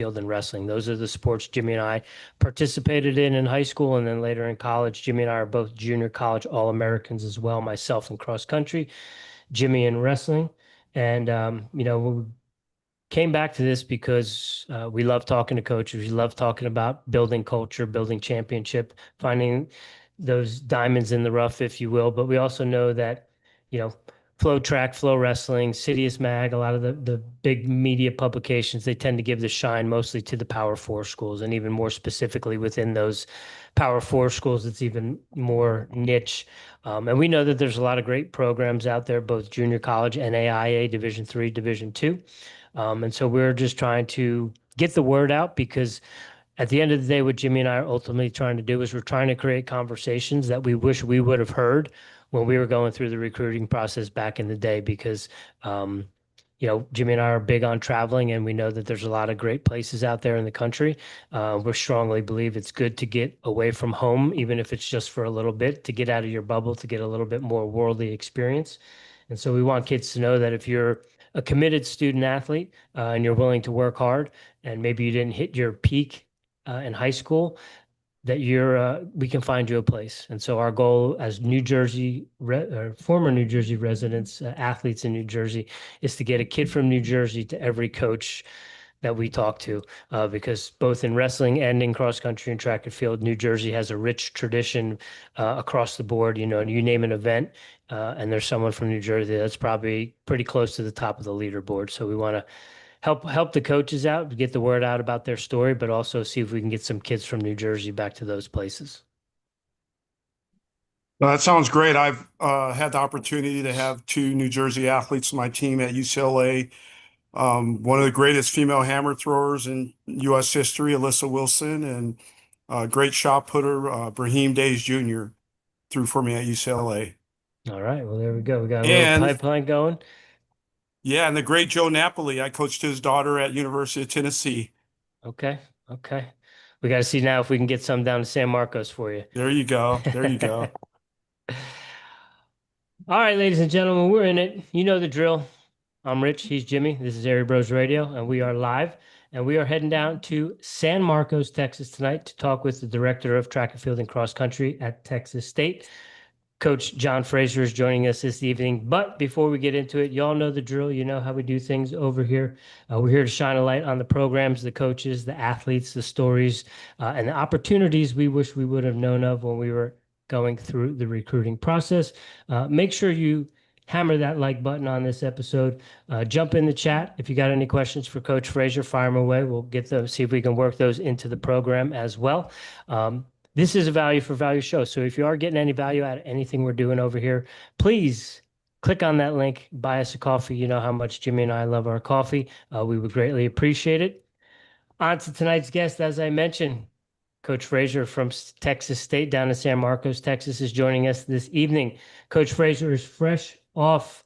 field, and wrestling. Those are the sports Jimmy and I participated in high school, and then later in college. Jimmy and I are both junior college All-Americans as well, myself in cross country, Jimmy in wrestling. And, we came back to this because we love talking to coaches. We love talking about building culture, building championship, finding those diamonds in the rough, if you will. But we also know that, you know, Flow Track, Flow Wrestling, Citius Mag, a lot of the big media publications, they tend to give the shine mostly to the Power Four schools, and even more specifically within those Power Four schools, it's even more niche. And we know that there's a lot of great programs out there, both junior college, NAIA, Division III, Division II. And so we're just trying to get the word out, because at the end of the day, what Jimmy and I are ultimately trying to do is we're trying to create conversations that we wish we would have heard when we were going through the recruiting process back in the day. Because, Jimmy and I are big on traveling, and we know that there's a lot of great places out there in the country. We strongly believe it's good to get away from home, even if it's just for a little bit, to get out of your bubble, to get a little bit more worldly experience. And so we want kids to know that if you're a committed student athlete and you're willing to work hard, and maybe you didn't hit your peak in high school, that we can find you a place. And so our goal as former New Jersey residents, athletes in New Jersey, is to get a kid from New Jersey to every coach that we talk to, because both in wrestling and in cross country and track and field, New Jersey has a rich tradition across the board. You name an event, and there's someone from New Jersey that's probably pretty close to the top of the leaderboard. So we want to help the coaches out, get the word out about their story, but also see if we can get some kids from New Jersey back to those places. Well, that sounds great. I've had the opportunity to have two New Jersey athletes on my team at UCLA. One of the greatest female hammer throwers in U.S. history, Alyssa Wilson, and great shot putter, Brahim Days Jr. threw for me at UCLA. All right. Well, there we go. We got a little And pipeline going. yeah, and the great Joe Napoli. I coached his daughter at University of Tennessee. Okay. Okay. We got to see now if we can get some down to San Marcos for you. There you go. There you go. All right, ladies and gentlemen, we're in it. You know the drill. I'm Rich. He's Jimmy. This is Airey Bros Radio, and we are live. And we are heading down to San Marcos, Texas tonight to talk with the director of track and field and cross country at Texas State. Coach John Frazier is joining us this evening. But before we get into it, y'all know the drill. You know how we do things over here. We're here to shine a light on the programs, the coaches, the athletes, the stories, and the opportunities we wish we would have known of when we were going through the recruiting process. Make sure you hammer that like button on this episode. Jump in the chat. If you got any questions for Coach Frazier, fire them away. We'll get those, see if we can work those into the program as well. This is a value for value show. So if you are getting any value out of anything we're doing over here, please click on that link, buy us a coffee. You know how much Jimmy and I love our coffee. We would greatly appreciate it. On to tonight's guest, as I mentioned, Coach Frazier from Texas State down in San Marcos, Texas, is joining us this evening. Coach Frazier is fresh off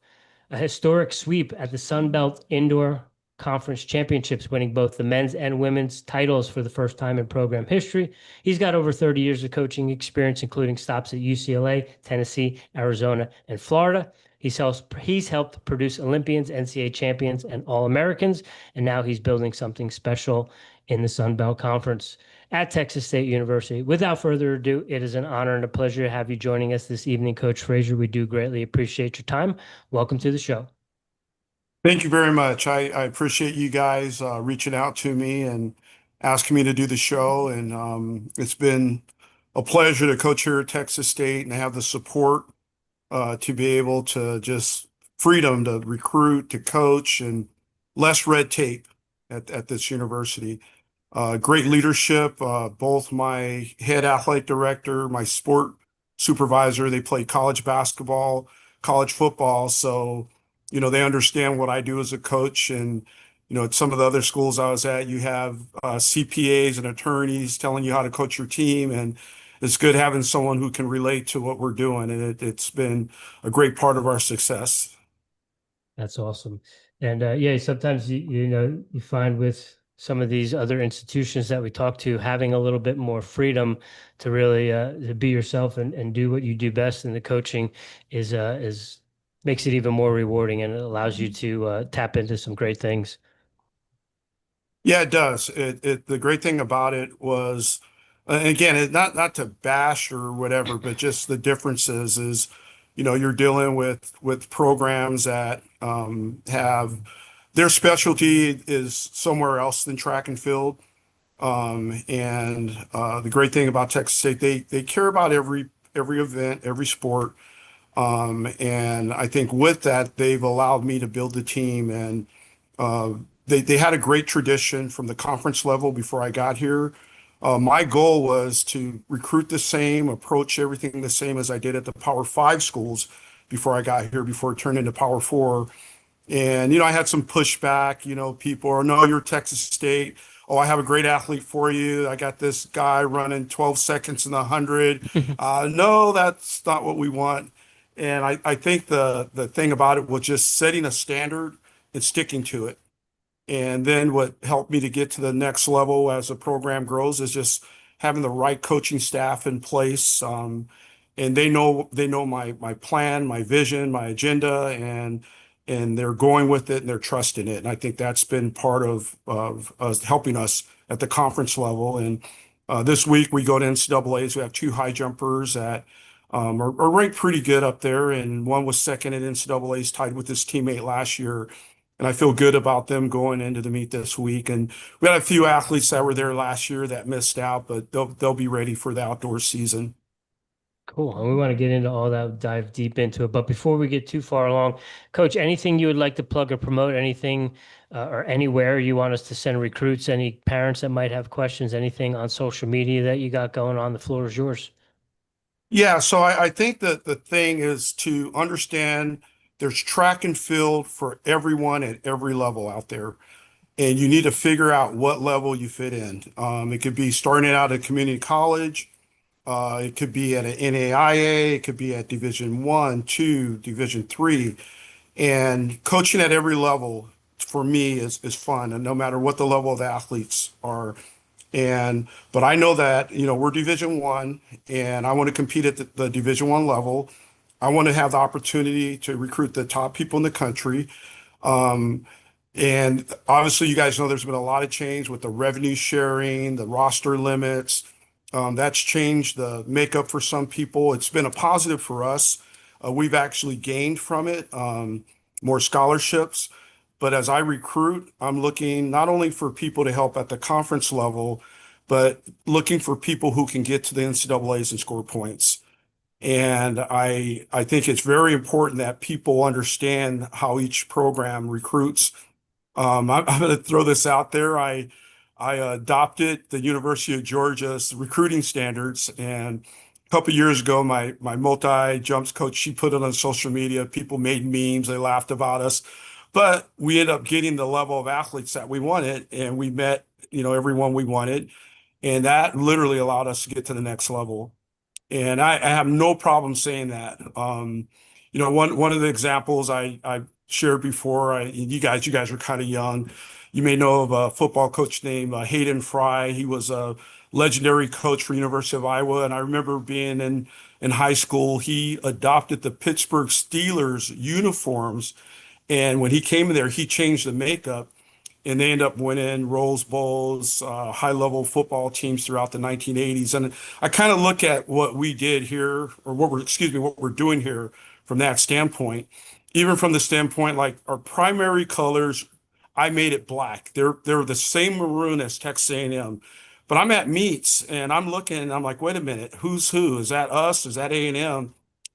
a historic sweep at the Sun Belt Indoor Conference Championships, winning both the men's and women's titles for the first time in program history. He's got over 30 years of coaching experience, including stops at UCLA, Tennessee, Arizona, and Florida. He's helped produce Olympians, NCAA champions, and All-Americans, and now he's building something special in the Sun Belt Conference at Texas State University. Without further ado, it is an honor and a pleasure to have you joining us this evening, Coach Frazier. We do greatly appreciate your time. Welcome to the show. Thank you very much. I appreciate you guys reaching out to me and asking me to do the show. And it's been a pleasure to coach here at Texas State and have the support to be able to just freedom to recruit, to coach, and less red tape at this university. Great leadership. Both my head athletic director, my sport supervisor, they play college basketball, college football. So, they understand what I do as a coach. And, at some of the other schools I was at, you have CPAs and attorneys telling you how to coach your team. And it's good having someone who can relate to what we're doing. And it's been a great part of our success. That's awesome. And sometimes, you find with some of these other institutions that we talk to, having a little bit more freedom to really to be yourself and do what you do best in the coaching is makes it even more rewarding, and it allows you to tap into some great things. Yeah, it does. The great thing about it was, and again, not to bash or whatever, but just the differences is, you're dealing with programs that have their specialty is somewhere else than track and field. And the great thing about Texas State, they care about every event, every sport. And I think with that, they've allowed me to build the team. And uh, they had a great tradition from the conference level before I got here. My goal was to recruit the same, approach everything the same as I did at the Power Five schools before I got here, before it turned into Power Four. And, I had some pushback, people are, no, you're Texas State. Oh, I have a great athlete for you. I got this guy running 12 seconds in the 100. No, that's not what we want. And I think the thing about it was just setting a standard and sticking to it. And then what helped me to get to the next level as the program grows is just having the right coaching staff in place. And they know my plan, my vision, my agenda, and they're going with it and they're trusting it. And I think that's been part of us helping us at the conference level. And this week we go to NCAA's. We have two high jumpers that are ranked pretty good up there, and one was second at NCAA's, tied with his teammate last year. And I feel good about them going into the meet this week. And we had a few athletes that were there last year that missed out, but they'll be ready for the outdoor season. Cool. And we want to get into all that, dive deep into it. But before we get too far along, Coach, anything you would like to plug or promote, anything or anywhere you want us to send recruits, any parents that might have questions, anything on social media that you got going on, the floor is yours. Yeah, so I think that the thing is to understand there's track and field for everyone at every level out there. And you need to figure out what level you fit in. It could be starting out at community college. It could be at an NAIA. It could be at Division I, II, Division III. And coaching at every level for me is fun, and no matter what the level of the athletes are. But I know that, we're Division I, and I want to compete at the Division I level. I want to have the opportunity to recruit the top people in the country. Um, and obviously, you guys know there's been a lot of change with the revenue sharing, the roster limits. That's changed the makeup for some people. It's been a positive for us. We've actually gained from it, more scholarships. But as I recruit, I'm looking not only for people to help at the conference level, but looking for people who can get to the NCAA's and score points. And I think it's very important that people understand how each program recruits. I'm going to throw this out there. I adopted the University of Georgia's recruiting standards, and a couple of years ago, my multi jumps coach, she put it on social media. People made memes, they laughed about us, but we ended up getting the level of athletes that we wanted, and we met, everyone we wanted, and that literally allowed us to get to the next level. And I have no problem saying that. One of the examples I shared before, you guys were kind of young. You may know of a football coach named Hayden Fry. He was a legendary coach for University of Iowa, and I remember being in high school. He adopted the Pittsburgh Steelers uniforms, and when he came in there, he changed the makeup, and they end up winning Rose Bowls, high-level football teams throughout the 1980s. And I kind of look at what we did here, or what we're doing here from that standpoint. Even from the standpoint, like our primary colors, I made it black. They're the same maroon as Texas A&M. But I'm at meets and I'm looking and I'm like, wait a minute, who's who? Is that us? Is that A&M?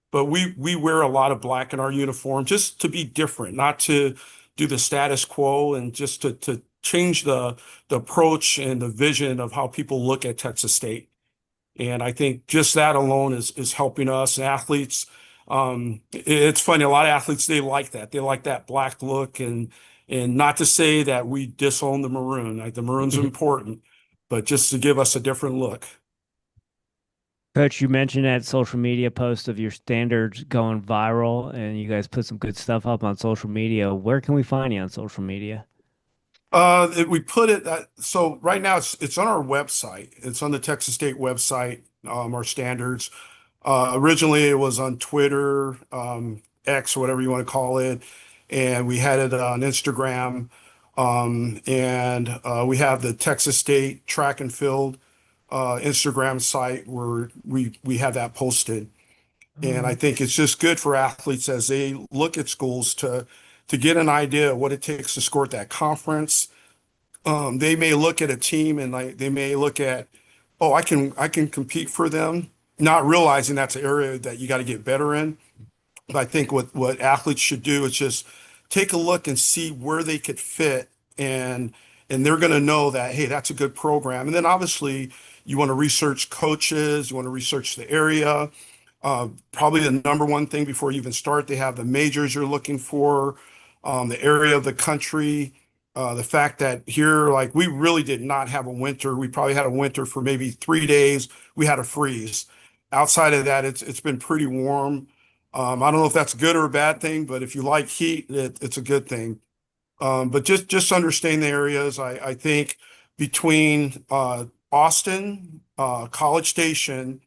But we wear a lot of black in our uniform just to be different, not to do the status quo, and just to change the approach and the vision of how people look at Texas State. And I think just that alone is helping us and athletes. It's funny, a lot of athletes, they like that. They like that black look, and not to say that we disown the maroon. Like, the maroon's important, but just to give us a different look. Coach, you mentioned that social media post of your standards going viral, and you guys put some good stuff up on social media. Where can we find you on social media? We put it so right now it's on our website. It's on the Texas State website, our standards. Originally it was on Twitter, X, or whatever you want to call it, and we had it on Instagram. And we have the Texas State Track and Field Instagram site where we have that posted. And I think it's just good for athletes as they look at schools to get an idea of what it takes to score at that conference. They may look at a team and like they may look at, oh, I can compete for them, not realizing that's an area that you got to get better in. But I think what athletes should do is just take a look and see where they could fit, and they're going to know that, hey, that's a good program. And then obviously you want to research coaches, you want to research the area. Probably the number one thing before you even start, they have the majors you're looking for, the area of the country, the fact that here, like we really did not have a winter. We probably had a winter for maybe 3 days. We had a freeze. Outside of that, it's been pretty warm. I don't know if that's a good or a bad thing, but if you like heat, it's a good thing. But just understand the areas. I think between Austin, College Station,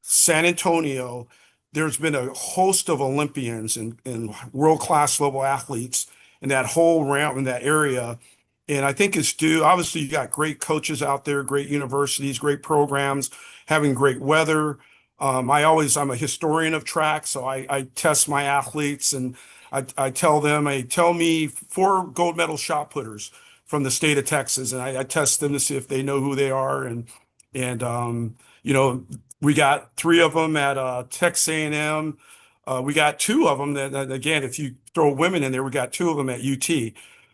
San Antonio, there's been a host of Olympians and world-class level athletes in that whole round in that area. And I think it's due, obviously, you got great coaches out there, great universities, great programs, having great weather. I'm a historian of track, so I test my athletes and I tell them, hey, tell me 4 gold medal shot putters from the state of Texas, and I test them to see if they know who they are. And you know, we got 3 of them at Texas A&M. We got 2 of them that again, if you throw women in there, we got 2 of them at UT.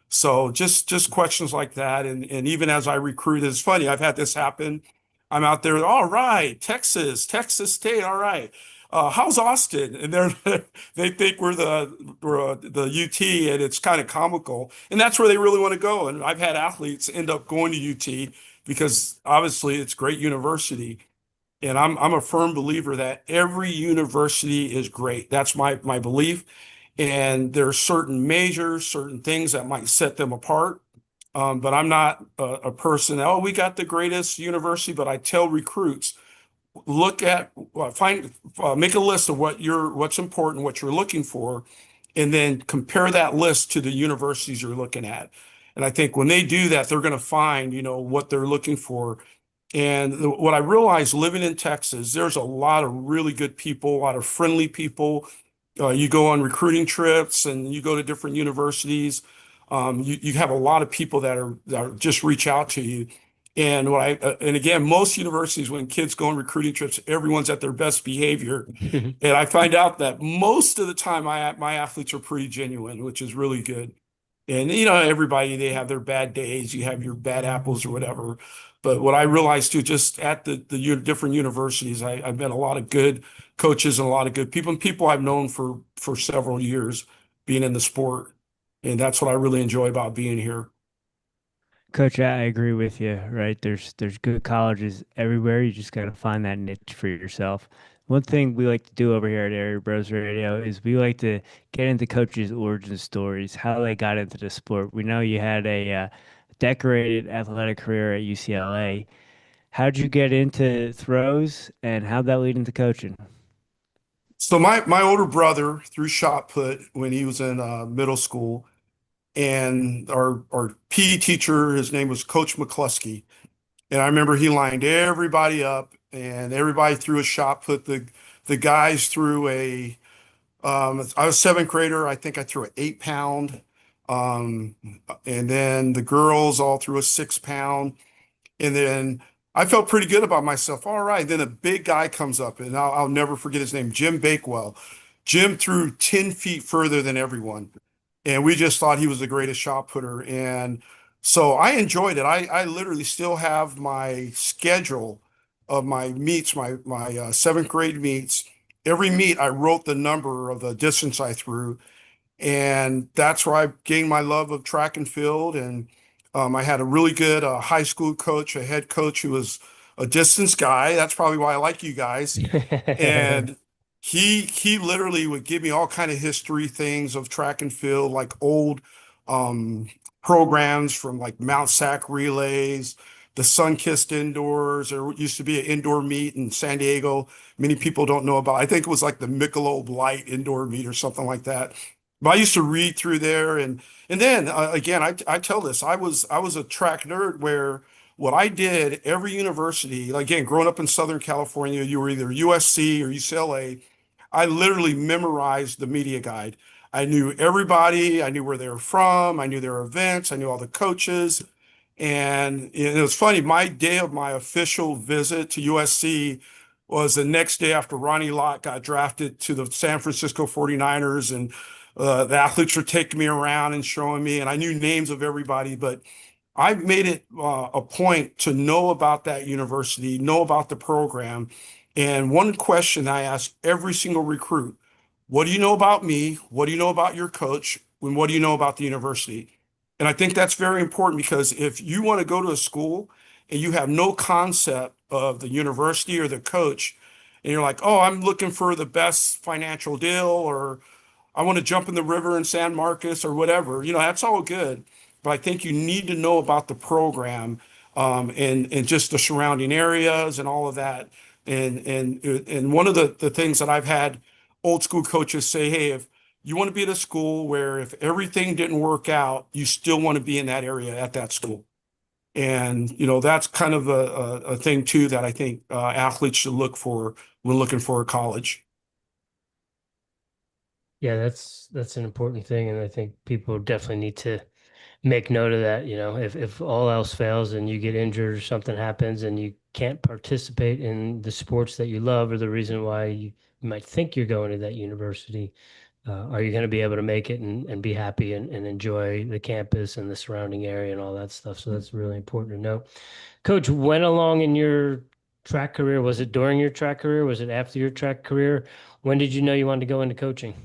So just questions like that. And even as I recruit, it's funny, I've had this happen. I'm out there, all right, Texas State, all right. How's Austin? And they think we're the UT, and it's kind of comical. And that's where they really want to go. And I've had athletes end up going to UT because obviously it's a great university. And I'm a firm believer that every university is great. That's my belief. And there are certain majors, certain things that might set them apart. But I'm not a person, oh, we got the greatest university, but I tell recruits, look at, make a list of what's important, what you're looking for, and then compare that list to the universities you're looking at. And I think when they do that, they're going to find, what they're looking for. And what I realized living in Texas, there's a lot of really good people, a lot of friendly people. You go on recruiting trips and you go to different universities. You have a lot of people that just reach out to you. And and again, most universities, when kids go on recruiting trips, everyone's at their best behavior. And I find out that most of the time my athletes are pretty genuine, which is really good. And everybody, they have their bad days, you have your bad apples or whatever. But what I realized too, just at the different universities, I've met a lot of good coaches and a lot of good people, and people I've known for several years being in the sport. And that's what I really enjoy about being here. Coach, I agree with you, right? There's good colleges everywhere. You just got to find that niche for yourself. One thing we like to do over here at Airey Bros Radio is we like to get into coaches' origin stories, how they got into the sport. We know you had a decorated athletic career at UCLA. How'd you get into throws, and how'd that lead into coaching? So my older brother threw shot put when he was in middle school, and our PE teacher, his name was Coach McCluskey. And I remember he lined everybody up and everybody threw a shot put. The guys threw I was 7th grader. I think I threw an 8-pound. Um, and then the girls all threw a 6-pound. And then I felt pretty good about myself. All right. Then a big guy comes up, and I'll never forget his name, Jim Bakewell. Jim threw 10 feet further than everyone. And we just thought he was the greatest shot putter. And so I enjoyed it. I literally still have my schedule of my meets, my 7th grade meets. Every meet, I wrote the number of the distance I threw. And that's where I gained my love of track and field. And I had a really good high school coach, a head coach who was a distance guy. That's probably why I like you guys. And he literally would give me all kind of history things of track and field, like old um, programs from like Mount Sac relays, the Sun-Kissed indoors. There used to be an indoor meet in San Diego. Many people don't know about. I think it was like the Michelob Light indoor meet or something like that. But I used to read through there, and then again, I tell this, I was a track nerd where what I did every university, like, again, growing up in Southern California, you were either USC or UCLA. I literally memorized the media guide. I knew everybody, I knew where they were from, I knew their events, I knew all the coaches. And it was funny, my day of my official visit to USC was the next day after Ronnie Lott got drafted to the San Francisco 49ers. And the athletes were taking me around and showing me, and I knew names of everybody, but I made it a point to know about that university, know about the program. And one question I ask every single recruit, what do you know about me? What do you know about your coach? And what do you know about the university? And I think that's very important because if you want to go to a school and you have no concept of the university or the coach, and you're like, oh, I'm looking for the best financial deal, or I want to jump in the river in San Marcos or whatever, that's all good. But I think you need to know about the program, and just the surrounding areas and all of that. And one of the things that I've had old school coaches say, hey, if you want to be at a school where if everything didn't work out, you still want to be in that area at that school. And, that's kind of a thing too that I think athletes should look for when looking for a college. Yeah, that's an important thing, and I think people definitely need to make note of that. If all else fails and you get injured or something happens and you can't participate in the sports that you love or the reason why you might think you're going to that university, are you going to be able to make it and be happy and enjoy the campus and the surrounding area and all that stuff? So that's really important to know. Coach, when along in your track career, was it during your track career? Was it after your track career? When did you know you wanted to go into coaching?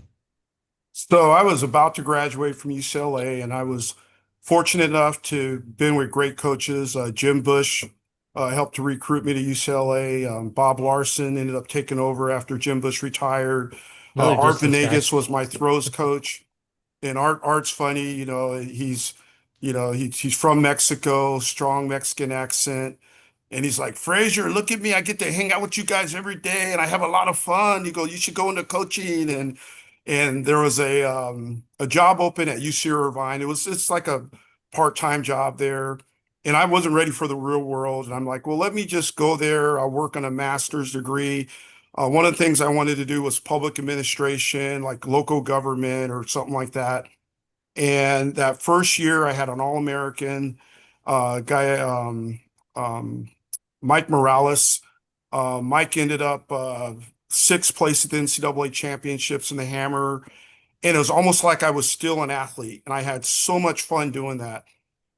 So I was about to graduate from UCLA, and I was fortunate enough to been with great coaches. Jim Bush helped to recruit me to UCLA. Bob Larson ended up taking over after Jim Bush retired. Another Art distance guy. Venegas was my throws coach, and Art's funny. He's from Mexico, strong Mexican accent. And he's like, Frazier, look at me. I get to hang out with you guys every day and I have a lot of fun. You go, you should go into coaching. And there was a job open at UC Irvine. It's like a part-time job there. And I wasn't ready for the real world. And I'm like, well, let me just go there. I'll work on a master's degree. One of the things I wanted to do was public administration, like local government or something like that. And that first year, I had an All-American guy, um, Mike Morales. Mike ended up sixth place at the NCAA championships in the hammer. And it was almost like I was still an athlete. And I had so much fun doing that.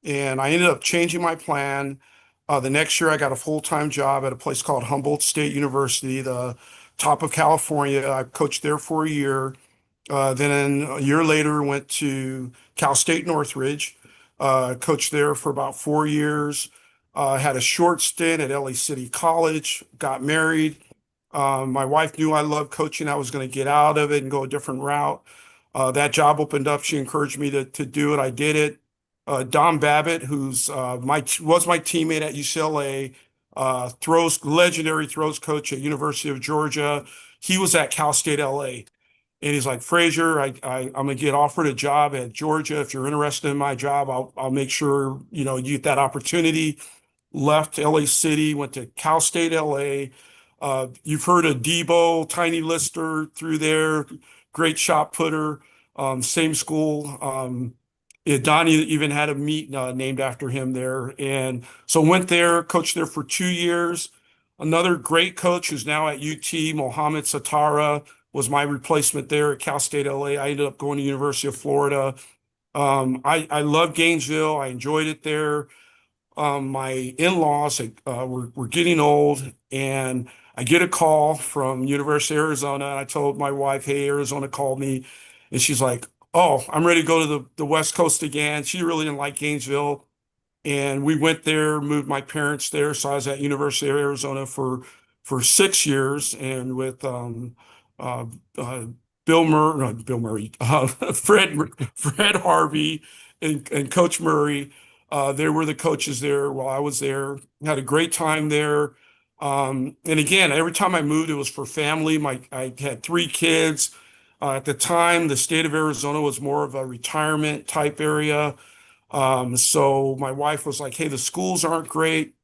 And I ended up changing my plan. The next year, I got a full-time job at a place called Humboldt State University, the top of California. I coached there for a year. Then a year later, went to Cal State Northridge, coached there for about 4 years. Had a short stint at LA City College, got married. My wife knew I loved coaching. I was going to get out of it and go a different route. That job opened up. She encouraged me to do it. I did it. Don Babbitt, who's was my teammate at UCLA, legendary throws coach at University of Georgia. He was at Cal State LA. And he's like, Frazier, I'm gonna get offered a job at Georgia. If you're interested in my job, I'll make sure you get that opportunity. Left LA City, went to Cal State LA. You've heard of Debo, Tiny Lister through there, great shot putter. Same school. Donnie even had a meet named after him there, and so went there, coached there for 2 years. Another great coach who's now at UT, Mohammed Satara, was my replacement there at Cal State LA. I ended up going to University of Florida. I love Gainesville. I enjoyed it there. My in-laws were getting old, and I get a call from University of Arizona. And I told my wife, hey, Arizona called me. And she's like, oh, I'm ready to go to the West Coast again. She really didn't like Gainesville. And we went there, moved my parents there. So I was at University of Arizona for 6 years, and with uh, uh, Bill Murray, Fred Harvey, and Coach Murray. They were the coaches there while I was there. Had a great time there. And again, every time I moved, it was for family. I had 3 kids. At the time, the state of Arizona was more of a retirement type area. So my wife was like, hey, the schools aren't great.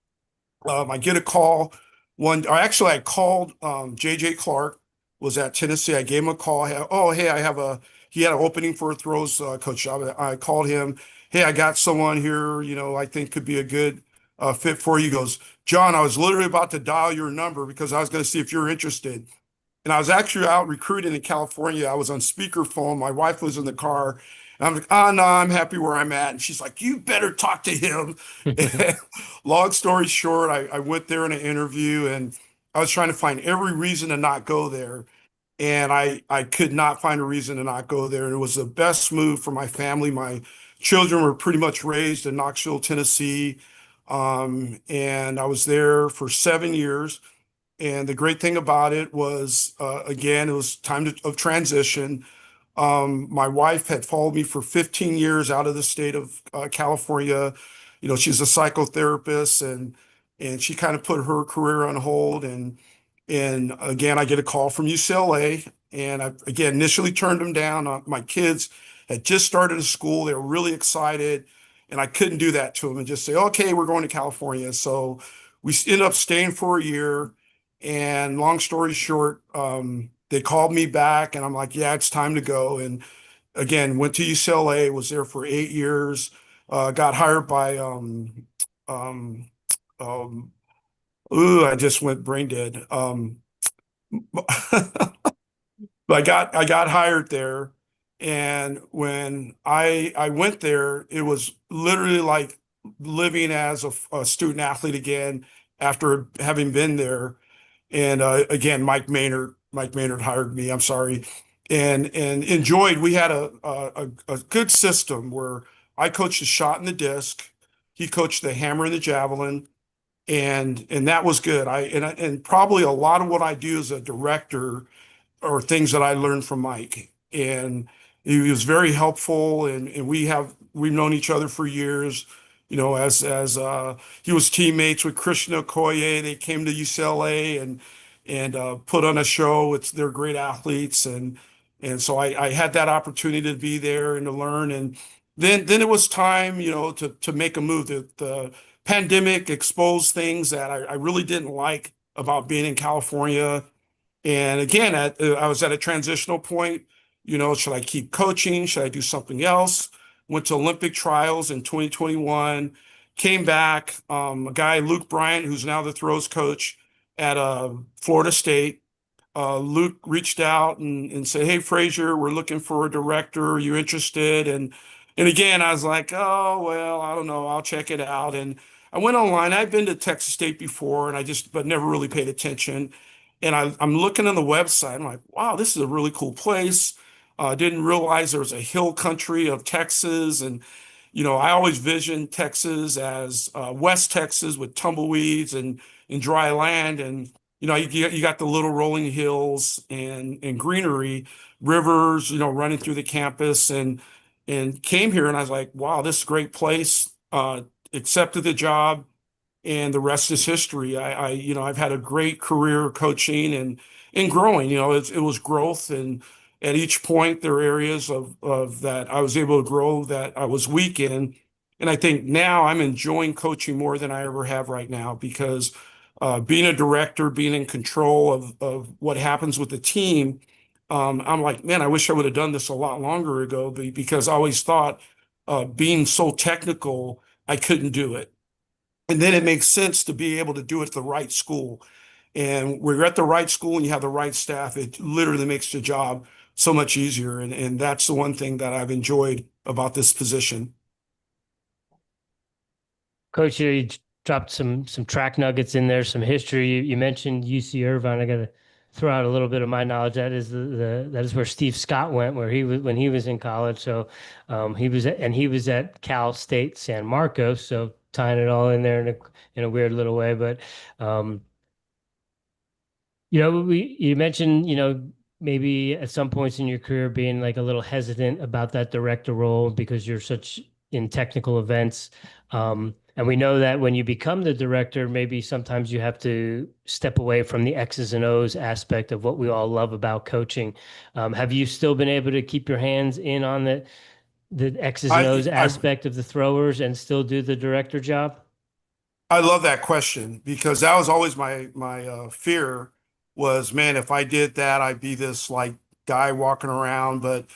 I get a call I called JJ Clark, was at Tennessee. I gave him a call. Oh, hey, he had an opening for a throws coach job. I called him. Hey, I got someone here, I think could be a good fit for you. He goes, John, I was literally about to dial your number because I was going to see if you're interested. And I was actually out recruiting in California. I was on speakerphone. My wife was in the car. And I'm like, oh, no, I'm happy where I'm at. And she's like, you better talk to him. And long story short, I went there in an interview and I was trying to find every reason to not go there. And I could not find a reason to not go there. And it was the best move for my family. My children were pretty much raised in Knoxville, Tennessee. And I was there for 7 years. And the great thing about it was, again, it was of transition. My wife had followed me for 15 years out of the state of California. She's a psychotherapist, and she kind of put her career on hold. And again, I get a call from UCLA, and I again initially turned them down. My kids had just started a school; they were really excited, and I couldn't do that to them and just say, "Okay, we're going to California." So we ended up staying for a year. And long story short, they called me back and I'm like, yeah, it's time to go. And again, went to UCLA, was there for 8 years, got hired by, um, um, I just went brain dead. I got hired there. And when I went there, it was literally like living as a student athlete again after having been there. And again, Mike Maynard hired me. I'm sorry, and enjoyed. We had a good system where I coached the shot and the disc. He coached the hammer and the javelin, and that was good. And probably a lot of what I do as a director or things that I learned from Mike. And he was very helpful, and we've known each other for years. As he was teammates with Christian Okoye. They came to UCLA and put on a show. They're great athletes, and so I had that opportunity to be there and to learn. And then it was time, to make a move. The pandemic exposed things that I really didn't like about being in California. And again, I was at a transitional point. Should I keep coaching? Should I do something else? Went to Olympic trials in 2021, came back. A guy, Luke Bryant, who's now the throws coach at Florida State. Luke reached out and said, hey, Frazier, we're looking for a director. Are you interested? And again, I was like, oh, well, I don't know. I'll check it out. And I went online. I've been to Texas State before, but never really paid attention. And I'm looking on the website. I'm like, wow, this is a really cool place. Didn't realize there was a hill country of Texas. And, I always visioned Texas as West Texas with tumbleweeds and dry land. And, you got the little rolling hills and greenery, rivers, running through the campus and came here. And I was like, wow, this is a great place. Accepted the job. And the rest is history. I've had a great career coaching and growing. It was growth, and at each point there are areas of that I was able to grow that I was weak in. And I think now I'm enjoying coaching more than I ever have right now because being a director, being in control of what happens with the team, I'm like, man, I wish I would have done this a lot longer ago because I always thought being so technical, I couldn't do it. And then it makes sense to be able to do it at the right school. And when you're at the right school and you have the right staff, it literally makes the job so much easier. And that's the one thing that I've enjoyed about this position. Coach, you dropped some track nuggets in there, some history. You mentioned UC Irvine. I got to throw out a little bit of my knowledge. That is that is where Steve Scott went, where he was when he was in college. So he was at Cal State San Marcos. So tying it all in there in a weird little way, but um, you mentioned, maybe at some points in your career being like a little hesitant about that director role because you're such in technical events. And we know that when you become the director, maybe sometimes you have to step away from the X's and O's aspect of what we all love about coaching. Have you still been able to keep your hands in on the X's and O's I aspect of the throwers and still do the director job? I love that question because that was always my fear was, man, if I did that, I'd be this like guy walking around. But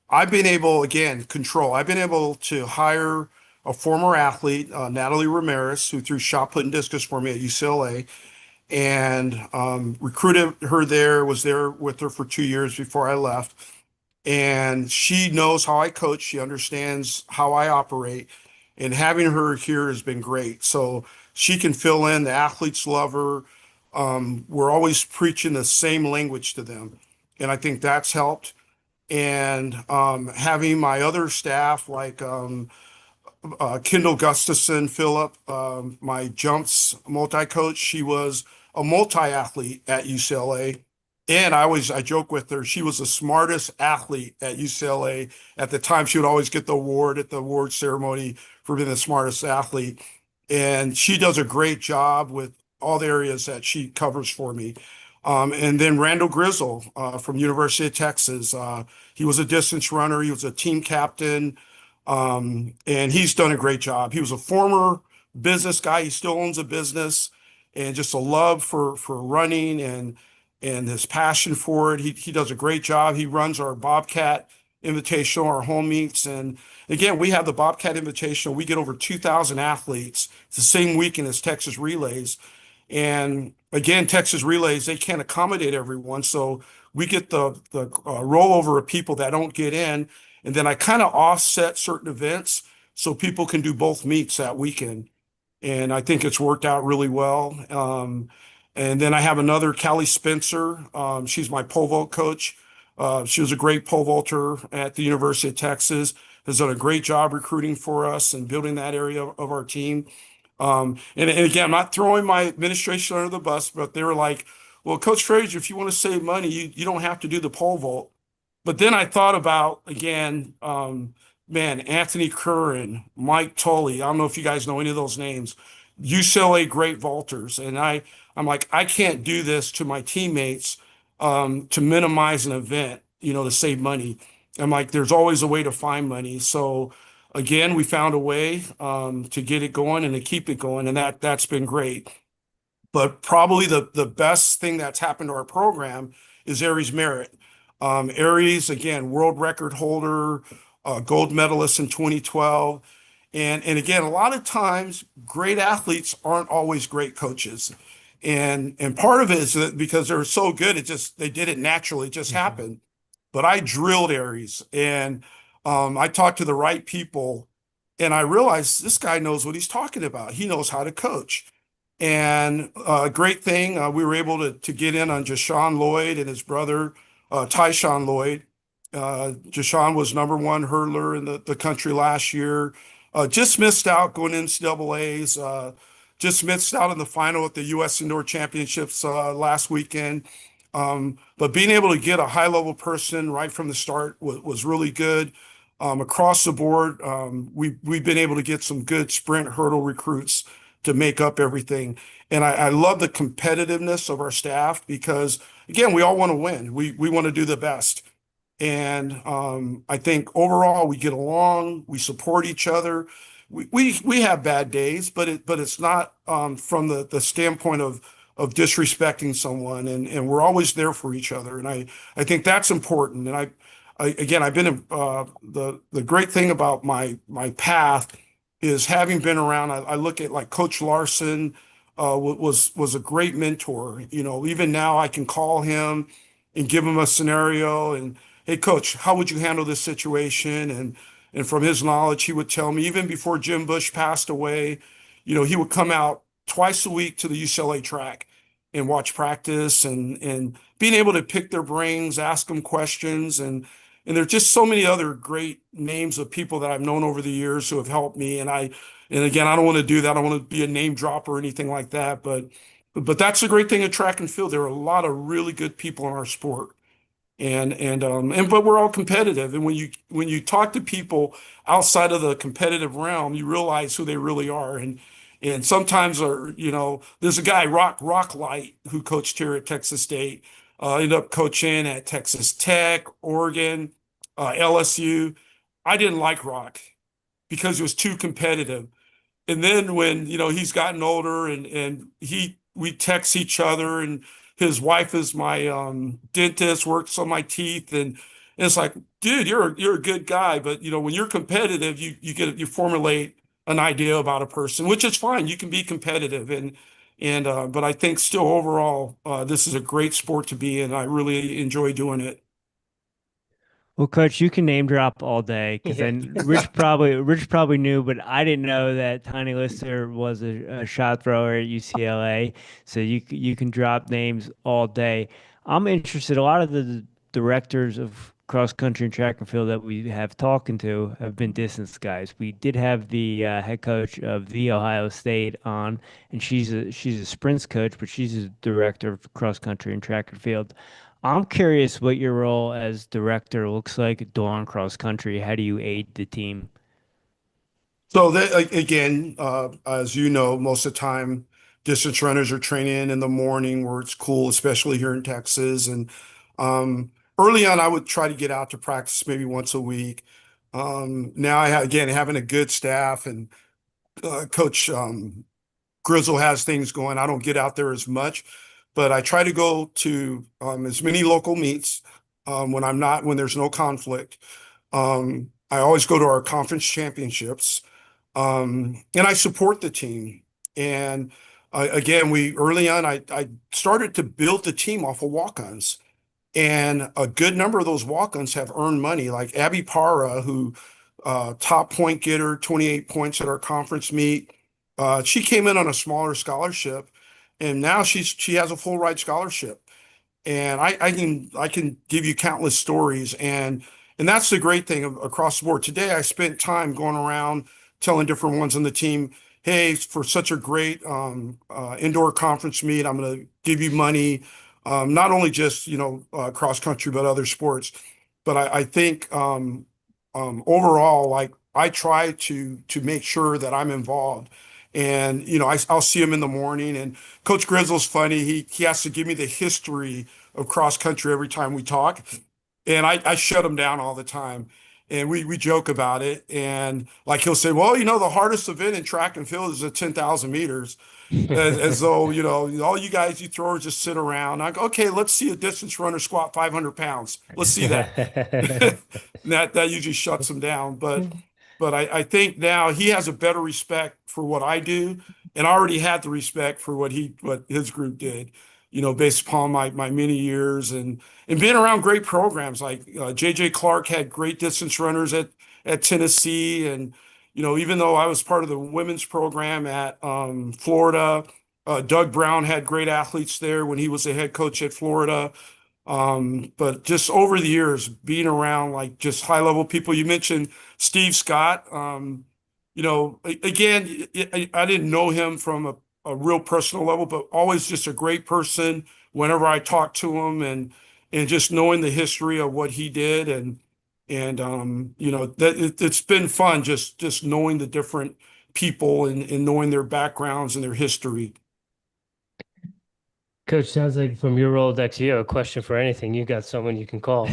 I've been able, again, control. I've been able to hire a former athlete, Natalie Ramirez, who threw shot put and discus for me at UCLA, and recruited her there, was there with her for 2 years before I left. And she knows how I coach. She understands how I operate. And having her here has been great. So she can fill in. The athletes love her. We're always preaching the same language to them. And I think that's helped. And having my other staff like Kendall Gustafson, Phillip, my jumps multi-coach. She was a multi-athlete at UCLA. And I joke with her, she was the smartest athlete at UCLA. At the time, she would always get the award at the award ceremony for being the smartest athlete. And she does a great job with all the areas that she covers for me. And then Randall Grizzle from University of Texas. He was a distance runner. He was a team captain. And he's done a great job. He was a former business guy. He still owns a business, and just a love for running and his passion for it. He does a great job. He runs our Bobcat Invitational, our home meets. And again, we have the Bobcat Invitational. We get over 2,000 athletes. It's the same weekend as Texas Relays. And again, Texas Relays, they can't accommodate everyone. So we get the rollover of people that don't get in. And then I kind of offset certain events so people can do both meets that weekend. And I think it's worked out really well. And then I have another, Callie Spencer. She's my pole vault coach. She was a great pole vaulter at the University of Texas, has done a great job recruiting for us and building that area of our team. And again, I'm not throwing my administration under the bus, but they were like, well, Coach Frazier, if you want to save money, you don't have to do the pole vault. But then I thought about, again, man, Anthony Curran, Mike Tully. I don't know if you guys know any of those names. UCLA great vaulters. And I'm like, I can't do this to my teammates to minimize an event, to save money. I'm like, there's always a way to find money. So again, we found a way to get it going and to keep it going. And that's been great. But probably the best thing that's happened to our program is Airey's merit. Airey's, again, world record holder, gold medalist in 2012. And again, a lot of times great athletes aren't always great coaches. And part of it is that because they're so good, they did it naturally, it just happened. But I drilled Airey's, and I talked to the right people, and I realized this guy knows what he's talking about. He knows how to coach. And a great thing, we were able to get in on Jashawn Lloyd and his brother, Tyshawn Lloyd. Jashawn was #1 hurdler in the country last year. Just missed out going to NCAAs. Just missed out in the final at the U.S. Indoor Championships last weekend. But being able to get a high-level person right from the start was really good. Across the board, we've been able to get some good sprint hurdle recruits to make up everything. And I love the competitiveness of our staff because, again, we all want to win. We want to do the best. And I think overall we get along, we support each other. We have bad days, but it's not from the standpoint of disrespecting someone, and we're always there for each other. And I think that's important. And again, I've been the great thing about my path is having been around. I look at like Coach Larson was a great mentor. Even now I can call him and give him a scenario and, hey, Coach, how would you handle this situation? And from his knowledge, he would tell me, even before Jim Bush passed away, he would come out twice a week to the UCLA track and watch practice and being able to pick their brains, ask them questions. And there's just so many other great names of people that I've known over the years who have helped me. And again, I don't want to do that. I don't want to be a name dropper or anything like that. But that's the great thing of track and field. There are a lot of really good people in our sport. But we're all competitive. And when you talk to people outside of the competitive realm, you realize who they really are. And sometimes, there's a guy, Rock Light, who coached here at Texas State, ended up coaching at Texas Tech, Oregon, LSU. I didn't like Rock because he was too competitive. And then when, he's gotten older and we text each other, and his wife is my dentist, works on my teeth. And it's like, dude, you're a good guy. But, when you're competitive, you formulate an idea about a person, which is fine. You can be competitive. But I think still overall, this is a great sport to be in. I really enjoy doing it. Well, Coach, you can name drop all day because Yeah. then Rich probably knew, but I didn't know that Tiny Lister was a shot thrower at UCLA. So you can drop names all day. I'm interested. A lot of the directors of cross country and track and field that we have talking to have been distance guys. We did have the head coach of the Ohio State on, and she's a sprints coach, but she's a director of cross country and track and field. I'm curious what your role as director looks like during cross country. How do you aid the team? So that, again, as you know, most of the time, distance runners are training in the morning where it's cool, especially here in Texas. And early on, I would try to get out to practice maybe once a week. Now, again, having a good staff and Coach Grizzle has things going. I don't get out there as much, but I try to go to as many local meets when there's no conflict. I always go to our conference championships. And I support the team. And again, early on, I started to build the team off of walk-ons. And a good number of those walk-ons have earned money, like Abby Para, who top point getter, 28 points at our conference meet. She came in on a smaller scholarship, and now she has a full ride scholarship. And I can give you countless stories, and that's the great thing across the board. Today, I spent time going around telling different ones on the team, hey, for such a great indoor conference meet, I'm going to give you money, not only just cross country, but other sports. But I think overall, like I try to make sure that I'm involved. And I'll see him in the morning. And Coach Grizzle's funny. He has to give me the history of cross country every time we talk, and I shut him down all the time. And we joke about it. And like he'll say, well, the hardest event in track and field is the 10,000 meters, as though all you guys you throwers just sit around. I go, okay, let's see a distance runner squat 500 pounds. Let's see that. That usually shuts him down. But I think now he has a better respect for what I do, and I already had the respect for what his group did, based upon my many years and being around great programs like J.J. Clark had great distance runners at Tennessee, and even though I was part of the women's program at Florida, Doug Brown had great athletes there when he was the head coach at Florida. But just over the years, being around like just high level people, you mentioned Steve Scott. Again, I didn't know him from a real personal level, but always just a great person whenever I talked to him, and just knowing the history of what he did, and that it's been fun just knowing the different people and knowing their backgrounds and their history. Coach, sounds like from your Rolodex, you have a question for anything. You got someone you can call.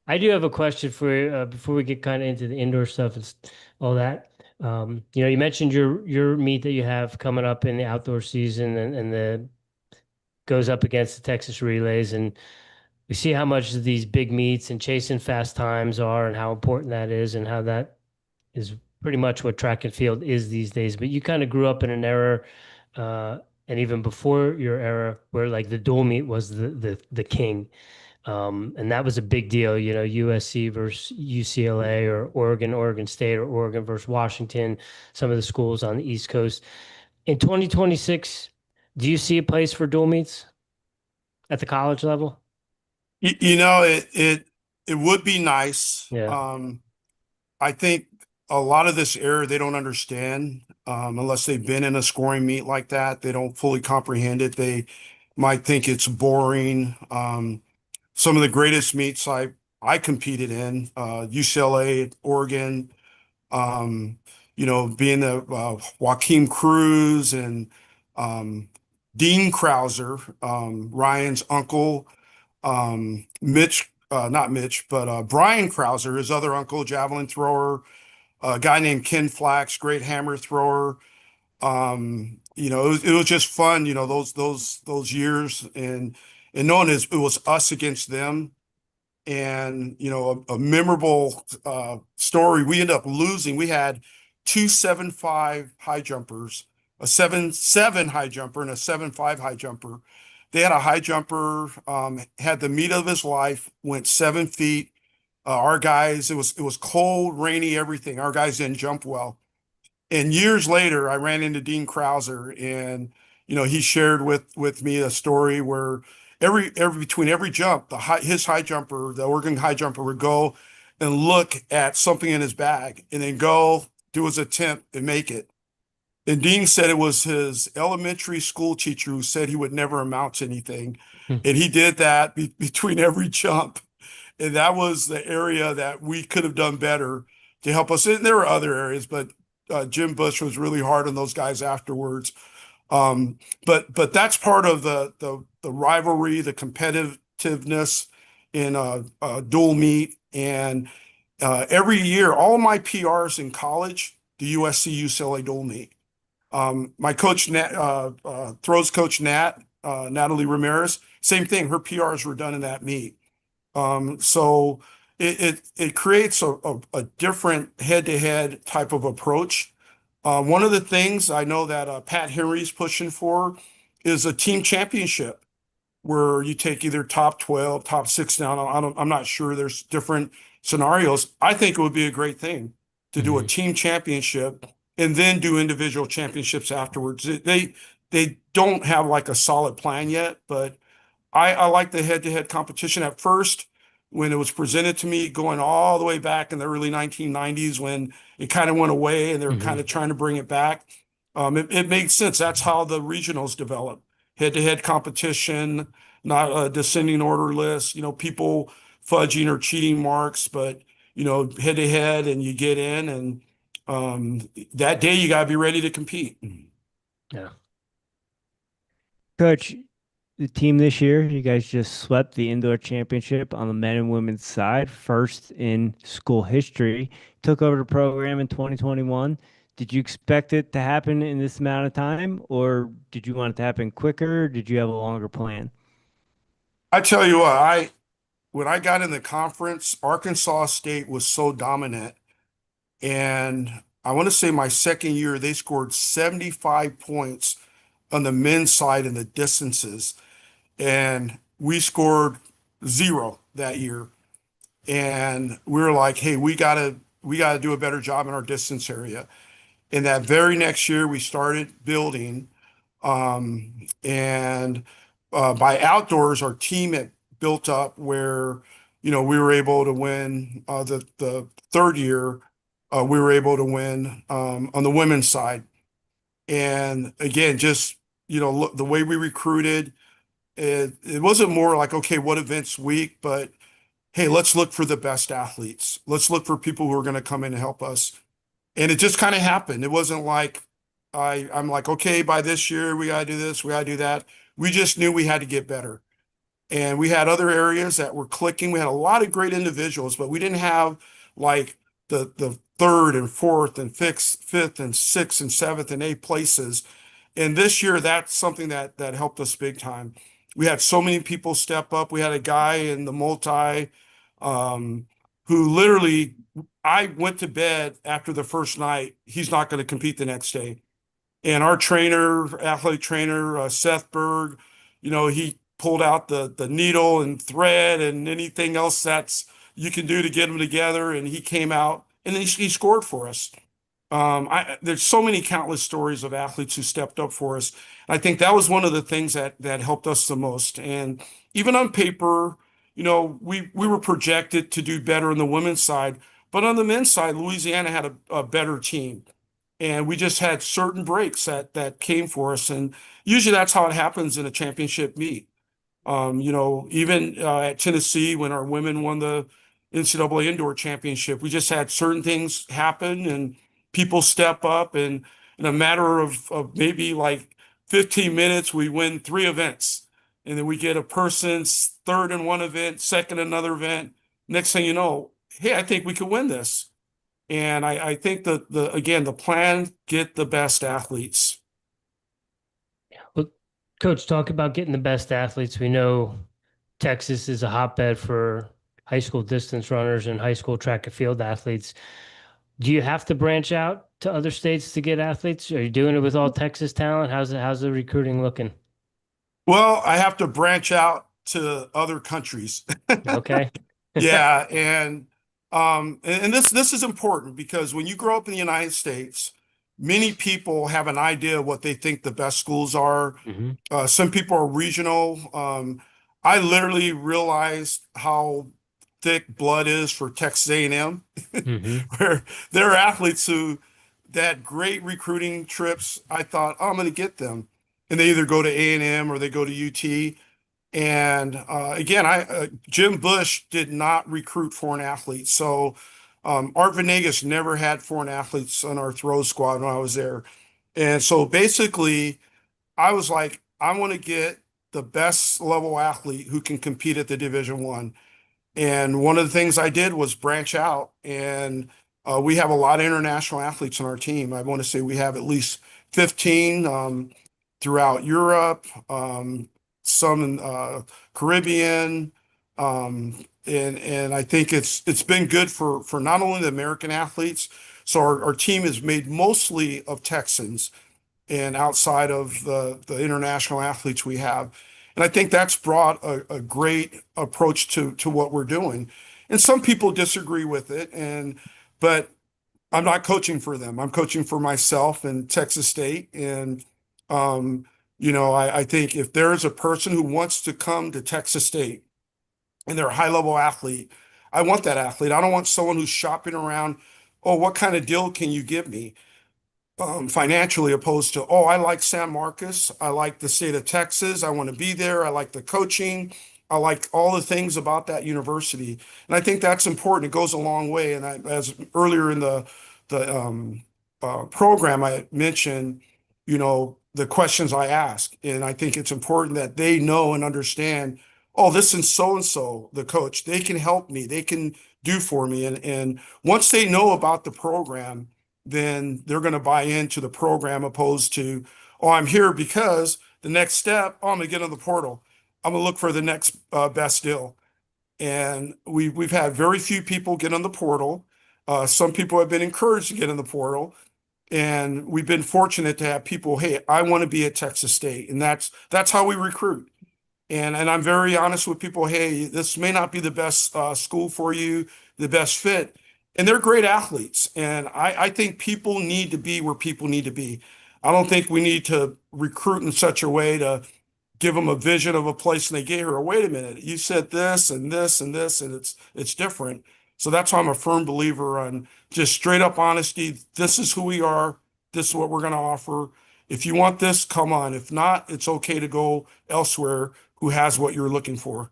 I do have a question for you before we get kind of into the indoor stuff and all that. You mentioned your meet that you have coming up in the outdoor season, and the goes up against the Texas Relays, and we see how much these big meets and chasing fast times are, and how important that is, and how that is pretty much what track and field is these days. But you kind of grew up in an era, and even before your era, where like the dual meet was the king. And that was a big deal, USC versus UCLA, or Oregon State, or Oregon versus Washington, some of the schools on the East Coast. In 2026, do you see a place for dual meets at the college level? It would be nice. Yeah. I think a lot of this era they don't understand unless they've been in a scoring meet like that. They don't fully comprehend it. might think it's boring. Some of the greatest meets I competed in, UCLA, Oregon, um, being the Joaquin Cruz and Dean Krauser, Ryan's uncle, Mitch, not Mitch, but Brian Krauser, his other uncle, javelin thrower, a guy named Ken Flax, great hammer thrower. It was just fun, those years and knowing it was us against them. And a memorable story. We ended up losing. We had 2.75 high jumpers, a 7.7 high jumper, and a 7.5 high jumper. They had a high jumper, had the meet of his life, went 7 feet. Our guys, it was cold, rainy, everything. Our guys didn't jump well. And years later, I ran into Dean Krauser, and he shared with me a story where between every jump, his high jumper, the Oregon high jumper, would go and look at something in his bag, and then go do his attempt and make it. And Dean said it was his elementary school teacher who said he would never amount to anything, and he did that between every jump. And that was the area that we could have done better to help us. And there were other areas, but Jim Bush was really hard on those guys afterwards. But that's part of the rivalry, the competitiveness in a dual meet. And every year, all my PRs in college, the USC UCLA dual meet. My coach, throws coach Natalie Ramirez, same thing. Her PRs were done in that meet. So it creates a different head-to-head type of approach. One of the things I know that Pat Henry's pushing for is a team championship where you take either top 12, top 6 down. I'm not sure. There's different scenarios. I think it would be a great thing to do a team championship and then do individual championships afterwards. They don't have like a solid plan yet, but I like the head-to-head competition. At first, when it was presented to me, going all the way back in the early 1990s, when it kind of went away and they were kind of trying to bring it back, it made sense. That's how the regionals develop. Head-to-head competition, not a descending order list, people fudging or cheating marks, but, head-to-head, and you get in, and that day you got to be ready to compete. Yeah. Coach, the team this year, you guys just swept the indoor championship on the men and women's side, first in school history. Took over the program in 2021. Did you expect it to happen in this amount of time, or did you want it to happen quicker? Did you have a longer plan? I tell you what, when I got in the conference, Arkansas State was so dominant. And I want to say my second year, they scored 75 points on the men's side in the distances. And we scored 0 that year. And we were like, hey, we gotta do a better job in our distance area. And that very next year, we started building. And by outdoors, our team had built up where, we were able to win the third year. We were able to win on the women's side. And again, just, the way we recruited, it wasn't more like, okay, what events week, but hey, let's look for the best athletes. Let's look for people who are going to come in and help us. And it just kind of happened. It wasn't like I'm like, okay, by this year, we got to do this, we got to do that. We just knew we had to get better. And we had other areas that were clicking. We had a lot of great individuals, but we didn't have like the third and fourth and fifth and sixth and seventh and eighth places. And this year, that's something that helped us big time. We had so many people step up. We had a guy in the multi who literally, I went to bed after the first night. He's not going to compete the next day. And our trainer, athletic trainer, Seth Berg, he pulled out the needle and thread and anything else that's you can do to get them together. And he came out and then he scored for us. There's so many countless stories of athletes who stepped up for us. I think that was one of the things that helped us the most. And even on paper, we were projected to do better on the women's side, but on the men's side, Louisiana had a better team. and we just had certain breaks that came for us. And usually that's how it happens in a championship meet. Even at Tennessee, when our women won the NCAA indoor championship, we just had certain things happen and people step up. And in a matter of maybe like 15 minutes, we win 3 events. And then we get a person's third in one event, second in another event. Next thing you know, hey, I think we could win this. And I think that the plan, get the best athletes. Well, Coach, talk about getting the best athletes. We know Texas is a hotbed for high school distance runners and high school track and field athletes. Do you have to branch out to other states to get athletes? Are you doing it with all Texas talent? How's the recruiting looking? Well, I have to branch out to other countries. Okay. Yeah, and this is important because when you grow up in the United States, many people have an idea of what they think the best schools are. Hmm. Some people are regional. I literally realized how thick blood is for Texas A&M, Hmm. where there are athletes who that great recruiting trips. I thought, oh, I'm going to get them, and they either go to A&M or they go to UT. And again, Jim Bush did not recruit foreign athletes. So Art Venegas never had foreign athletes on our throw squad when I was there. And so basically, I was like, I want to get the best level athlete who can compete at the Division One. And one of the things I did was branch out, and we have a lot of international athletes on our team. I want to say we have at least 15 throughout Europe, some in Caribbean, and I think it's been good for not only the American athletes. So our team is made mostly of Texans and outside of the international athletes we have. And I think that's brought a great approach to what we're doing. And some people disagree with it, but I'm not coaching for them. I'm coaching for myself and Texas State. And I think if there's a person who wants to come to Texas State and they're a high level athlete, I want that athlete. I don't want someone who's shopping around, oh, what kind of deal can you give me? Financially, opposed to, oh, I like San Marcos. I like the state of Texas. I want to be there. I like the coaching. I like all the things about that university. And I think that's important. It goes a long way. And as earlier in the program, I mentioned, the questions I ask. And I think it's important that they know and understand, oh, this is so-and-so, the coach. They can help me. They can do for me. And once they know about the program, then they're going to buy into the program opposed to, oh, I'm here because the next step, oh, I'm going to get on the portal. I'm going to look for the next best deal. And we've had very few people get on the portal. Some people have been encouraged to get in the portal. And we've been fortunate to have people, hey, I want to be at Texas State. And that's how we recruit. And I'm very honest with people, hey, this may not be the best school for you, the best fit. And they're great athletes. And I think people need to be where people need to be. I don't think we need to recruit in such a way to give them a vision of a place and they get here. Oh, wait a minute, you said this and this and this, and it's different. So that's why I'm a firm believer on just straight up honesty. This is who we are. This is what we're going to offer. If you want this, come on. If not, it's okay to go elsewhere who has what you're looking for.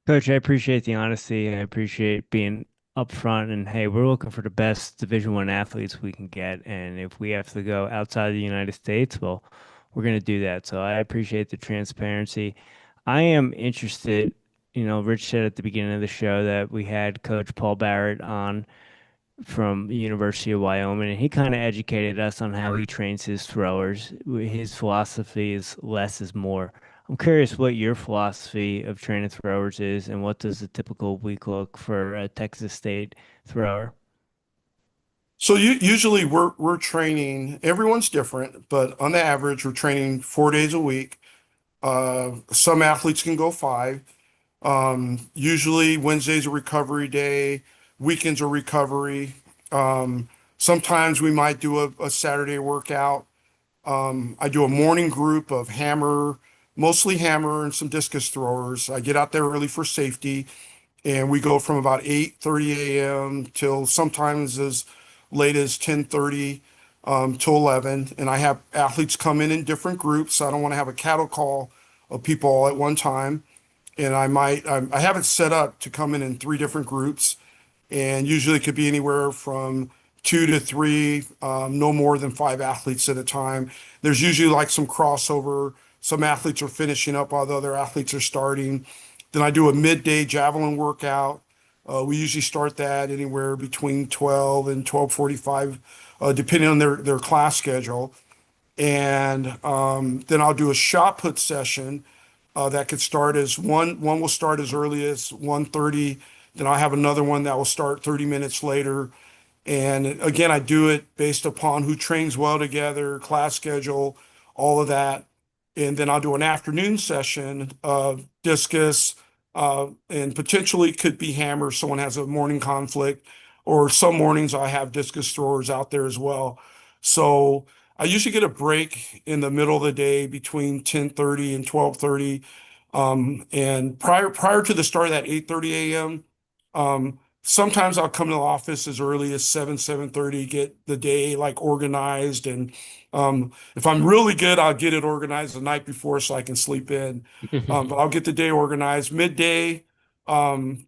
Coach, I appreciate the honesty. I appreciate being upfront and hey, we're looking for the best Division One athletes we can get. And if we have to go outside the United States, well, we're going to do that. So I appreciate the transparency. I am interested, Rich said at the beginning of the show that we had Coach Paul Barrett on from the University of Wyoming, and he kind of educated us on how he trains his throwers. His philosophy is less is more. I'm curious what your philosophy of training throwers is, and what does a typical week look for a Texas State thrower? So usually we're training. Everyone's different, but on the average, we're training 4 days a week. Some athletes can go 5. Usually Wednesday's a recovery day, weekends are recovery. Sometimes we might do a Saturday workout. I do a morning group of mostly hammer and some discus throwers. I get out there early for safety, and we go from about 8:30 a.m. till sometimes as late as 10:30 to 11. And I have athletes come in different groups. I don't want to have a cattle call of people all at one time. And I have it set up to come in three different groups, and usually it could be anywhere from two to three, no more than five athletes at a time. There's usually like some crossover. Some athletes are finishing up while the other athletes are starting. Then I do a midday javelin workout. We usually start that anywhere between 12 and 12:45, depending on their class schedule. And then I'll do a shot put session that could start as one will start as early as 1:30. Then I'll have another one that will start 30 minutes later. And again, I do it based upon who trains well together, class schedule, all of that. And then I'll do an afternoon session of discus, and potentially could be hammer if someone has a morning conflict, or some mornings I have discus throwers out there as well. So I usually get a break in the middle of the day between 10:30 and 12:30. And prior to the start of that 8:30 a.m., sometimes I'll come to the office as early as 7:30, get the day like organized. And if I'm really good, I'll get it organized the night before so I can sleep in. But I'll get the day organized midday.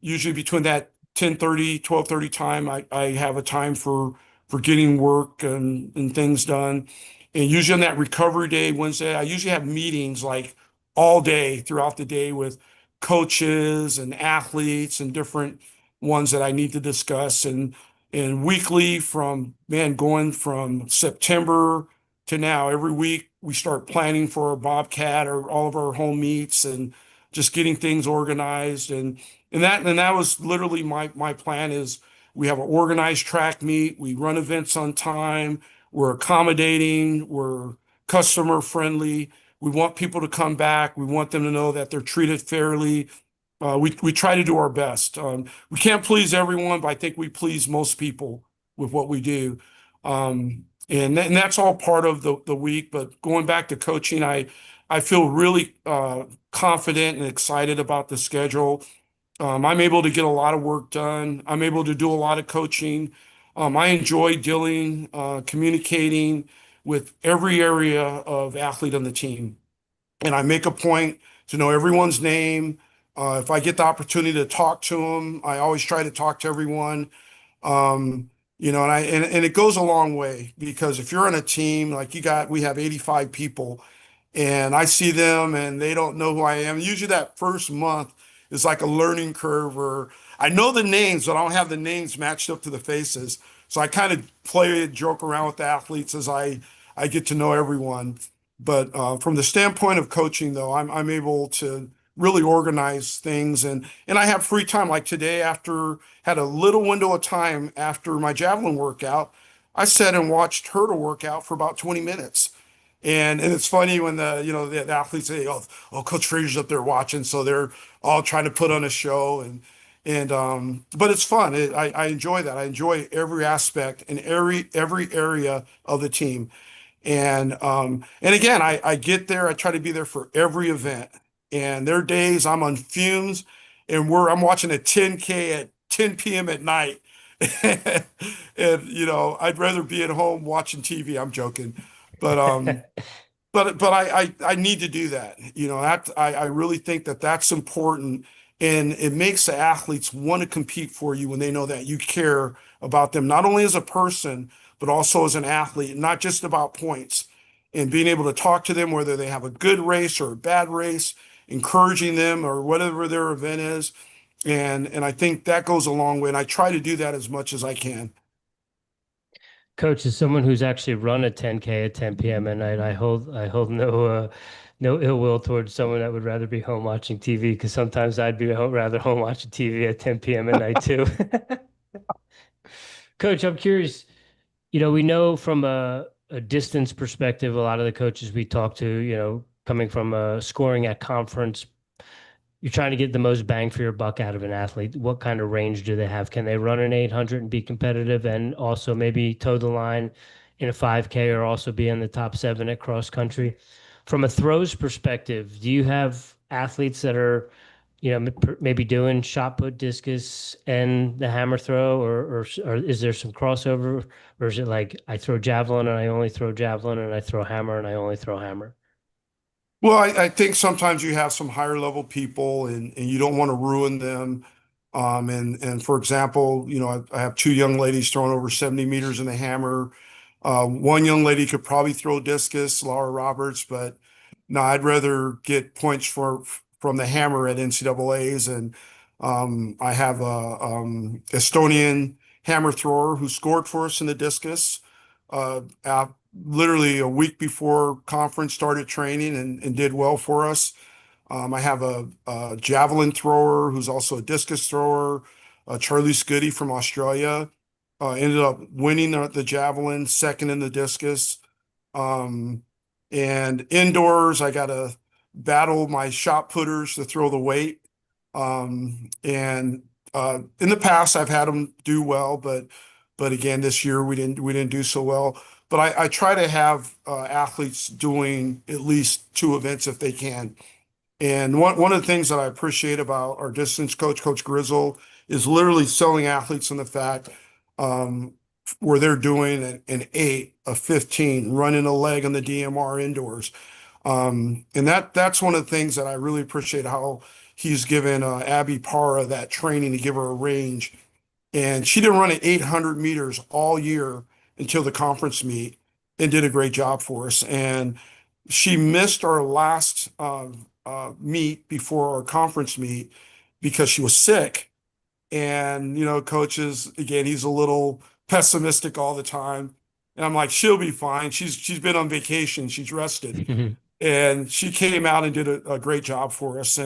Usually between that 10:30, 12:30 time, I have a time for getting work and things done. And usually on that recovery day, Wednesday, I usually have meetings like all day throughout the day with coaches and athletes and different ones that I need to discuss. And weekly from, man, going from September to now, every week we start planning for our Bobcat or all of our home meets and just getting things organized. And that was literally my plan is we have an organized track meet. We run events on time. We're accommodating. We're customer friendly. We want people to come back. We want them to know that they're treated fairly. We try to do our best. We can't please everyone, but I think we please most people with what we do. And that's all part of the week. But going back to coaching, I feel really confident and excited about the schedule. I'm able to get a lot of work done. I'm able to do a lot of coaching. I enjoy dealing, communicating with every area of athlete on the team. And I make a point to know everyone's name. If I get the opportunity to talk to them, I always try to talk to everyone. And it goes a long way because if you're on a team like we have 85 people, and I see them and they don't know who I am. Usually that first month is like a learning curve where I know the names, but I don't have the names matched up to the faces. So I kind of play and joke around with the athletes as I get to know everyone. But from the standpoint of coaching, though, I'm able to really organize things, and I have free time. Like today, after had a little window of time after my javelin workout, I sat and watched hurdle workout for about 20 minutes. And it's funny when the athletes say, oh, Coach Frazier's up there watching, so they're all trying to put on a show, and but it's fun. I enjoy that. I enjoy every aspect and every area of the team. And again, I get there. I try to be there for every event. And there are days I'm on fumes, and I'm watching a 10K at 10 p.m. at night. And I'd rather be at home watching TV. I'm joking, but I need to do that. I really think that that's important, and it makes the athletes want to compete for you when they know that you care about them, not only as a person, but also as an athlete, not just about points. And being able to talk to them, whether they have a good race or a bad race, encouraging them or whatever their event is. And I think that goes a long way. And I try to do that as much as I can. Coach, as someone who's actually run a 10K at 10 p.m. at night, I hold no ill will towards someone that would rather be home watching TV, because sometimes I'd be rather home watching TV at 10 p.m. at night too. Coach, I'm curious. We know from a distance perspective, a lot of the coaches we talk to, coming from scoring at conference, you're trying to get the most bang for your buck out of an athlete. What kind of range do they have? Can they run an 800 and be competitive, and also maybe toe the line in a 5K, or also be in the top 7 at cross country? From a throws perspective, do you have athletes that are maybe doing shot put, discus, and the hammer throw, or is there some crossover, or is it like I throw javelin and I only throw javelin, and I throw hammer and I only throw hammer? Well, I think sometimes you have some higher level people and you don't want to ruin them. And for example, I have two young ladies throwing over 70 meters in the hammer. One young lady could probably throw discus, Laura Roberts, but no, I'd rather get points from the hammer at NCAAs. And I have a Estonian hammer thrower who scored for us in the discus. Literally a week before conference started training and did well for us. I have a javelin thrower who's also a discus thrower, Charlie Scuddy from Australia. Ended up winning the javelin, second in the discus. Um, and indoors, I got to battle my shot putters to throw the weight. And in the past, I've had them do well, but again, this year we didn't do so well. But I try to have athletes doing at least two events if they can. And one of the things that I appreciate about our distance coach, Coach Grizzle, is literally selling athletes on the fact um, where they're doing an 8, a 15, running a leg on the DMR indoors. And that's one of the things that I really appreciate how he's given Abby Para that training to give her a range. And she didn't run at 800 meters all year until the conference meet and did a great job for us. And she missed our last meet before our conference meet because she was sick. And, coaches, again, he's a little pessimistic all the time. And I'm like, she'll be fine. She's been on vacation. She's rested. And she came out and did a great job for us.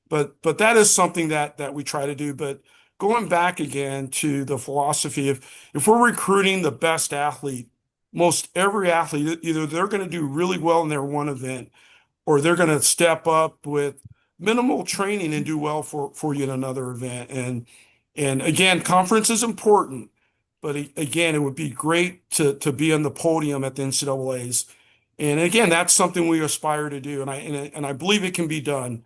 But that is something that we try to do. But going back again to the philosophy, if we're recruiting the best athlete, most every athlete, either they're going to do really well in their one event, or they're going to step up with minimal training and do well for you in another event. And again, conference is important, but again, it would be great to be on the podium at the NCAAs. And again, that's something we aspire to do, and I believe it can be done.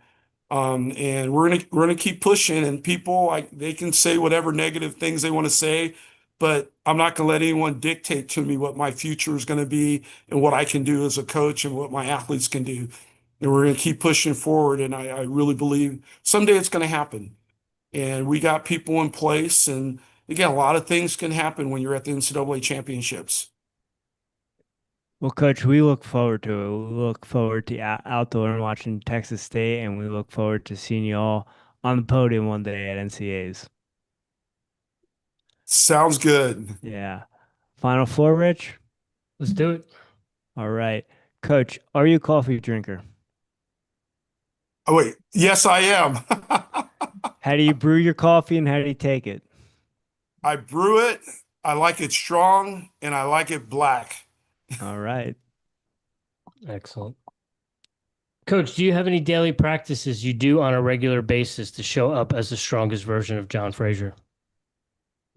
And we're gonna keep pushing, and people they can say whatever negative things they want to say, but I'm not gonna let anyone dictate to me what my future is gonna be and what I can do as a coach and what my athletes can do. And we're gonna keep pushing forward, and I really believe someday it's gonna happen. And we got people in place, and again, a lot of things can happen when you're at the NCAA championships. Well, Coach, we look forward to it. We look forward to out there and watching Texas State, and we look forward to seeing you all on the podium one day at NCAAs. Sounds good. Yeah. Final four, Rich? Let's do it. All right. Coach, are you a coffee drinker? Oh, wait. Yes, I am. How do you brew your coffee and how do you take it? I brew it. I like it strong, and I like it black. All right. Excellent. Coach, do you have any daily practices you do on a regular basis to show up as the strongest version of John Frazier?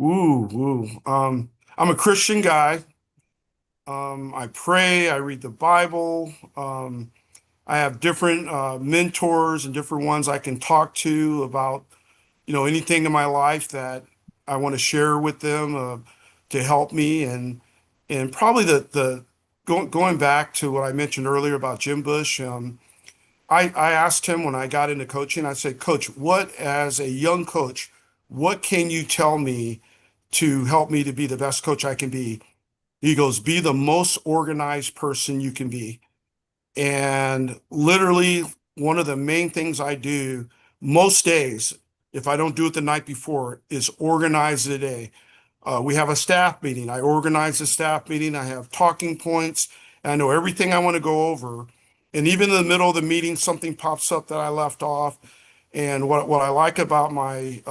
Ooh, ooh. I'm a Christian guy. I pray, I read the Bible. I have different mentors and different ones I can talk to about, anything in my life that I want to share with them to help me. And probably going back to what I mentioned earlier about Jim Bush, I asked him when I got into coaching, I said, Coach, as a young coach, what can you tell me to help me to be the best coach I can be? He goes, be the most organized person you can be. And literally, one of the main things I do most days, if I don't do it the night before, is organize the day. We have a staff meeting. I organize the staff meeting. I have talking points. And I know everything I want to go over. And even in the middle of the meeting, something pops up that I left off. And what I like about my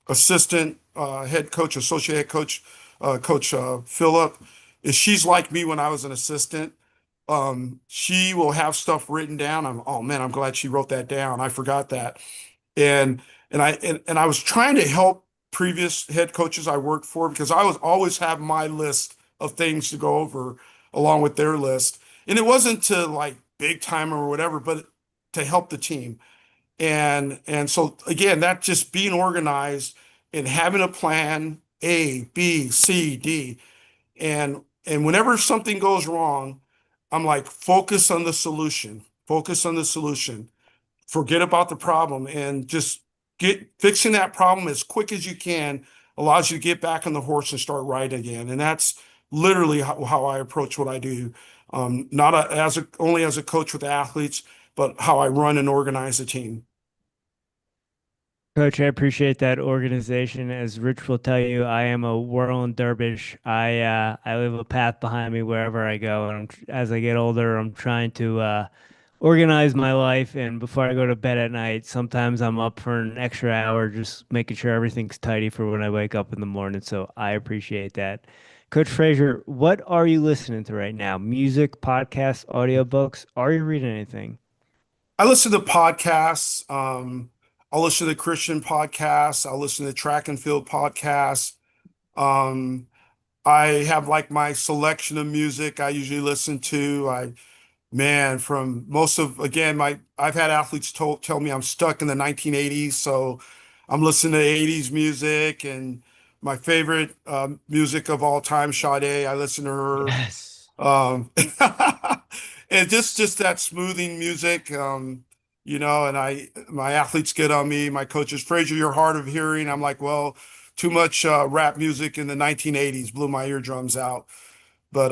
assistant head coach, associate head coach, Coach Phillip, is she's like me when I was an assistant. She will have stuff written down. Oh man, I'm glad she wrote that down. I forgot that. And I was trying to help previous head coaches I worked for because I was always have my list of things to go over along with their list. And it wasn't to like big time or whatever, but to help the team. And so again, that just being organized and having a plan A, B, C, D. And whenever something goes wrong, I'm like, focus on the solution. Focus on the solution. Forget about the problem and just get fixing that problem as quick as you can allows you to get back on the horse and start riding again. And that's literally how I approach what I do. Not only as a coach with athletes, but how I run and organize a team. Coach, I appreciate that organization. As Rich will tell you, I am a whirling dervish. I leave a path behind me wherever I go, and as I get older, I'm trying to organize my life. And before I go to bed at night, sometimes I'm up for an extra hour, just making sure everything's tidy for when I wake up in the morning. So I appreciate that. Coach Frazier, what are you listening to right now? Music, podcasts, audiobooks? Are you reading anything? I listen to podcasts. I'll listen to Christian podcasts. I'll listen to track and field podcasts. Um, I have like my selection of music I usually listen to. Man, from most of, again, I've had athletes tell me I'm stuck in the 1980s, so I'm listening to 80s music and my favorite music of all time, Sade. I listen to her. Yes. And just that smoothing music, and my athletes get on me, my coaches, Frazier, you're hard of hearing. I'm like, well, too much rap music in the 1980s blew my eardrums out. But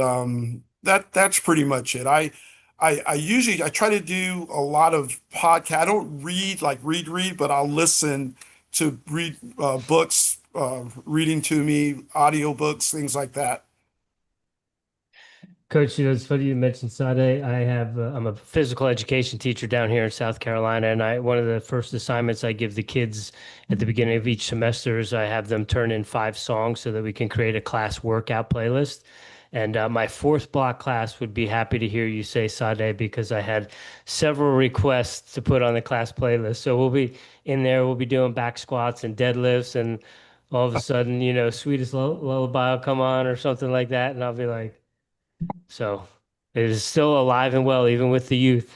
that's pretty much it. I usually I try to do a lot of podcast. I don't read like read, but I'll listen to read books, reading to me, audio books, things like that. Coach, it's funny you mentioned Sade. I'm a physical education teacher down here in South Carolina, and one of the first assignments I give the kids at the beginning of each semester is I have them turn in 5 songs so that we can create a class workout playlist. And my fourth block class would be happy to hear you say Sade because I had several requests to put on the class playlist. So we'll be in there, we'll be doing back squats and deadlifts, and all of a sudden, Sweetest Lullaby will come on or something like that, and I'll be like, so it is still alive and well, even with the youth.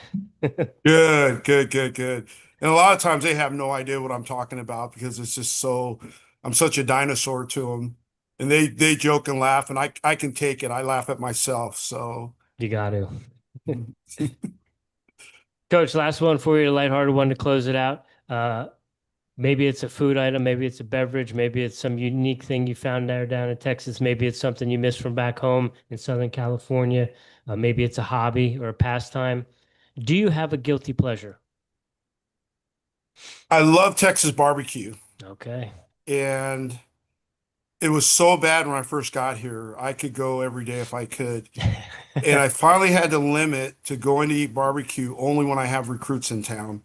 Good, good, good, good. And a lot of times they have no idea what I'm talking about because it's just I'm such a dinosaur to them. And they joke and laugh, and I can take it. I laugh at myself. So, You got to. Coach, last one for you, a lighthearted one to close it out. Maybe it's a food item, maybe it's a beverage, maybe it's some unique thing you found there down in Texas, maybe it's something you missed from back home in Southern California, maybe it's a hobby or a pastime. Do you have a guilty pleasure? I love Texas barbecue. Okay. And it was so bad when I first got here. I could go every day if I could. And I finally had to limit to going to eat barbecue only when I have recruits in town.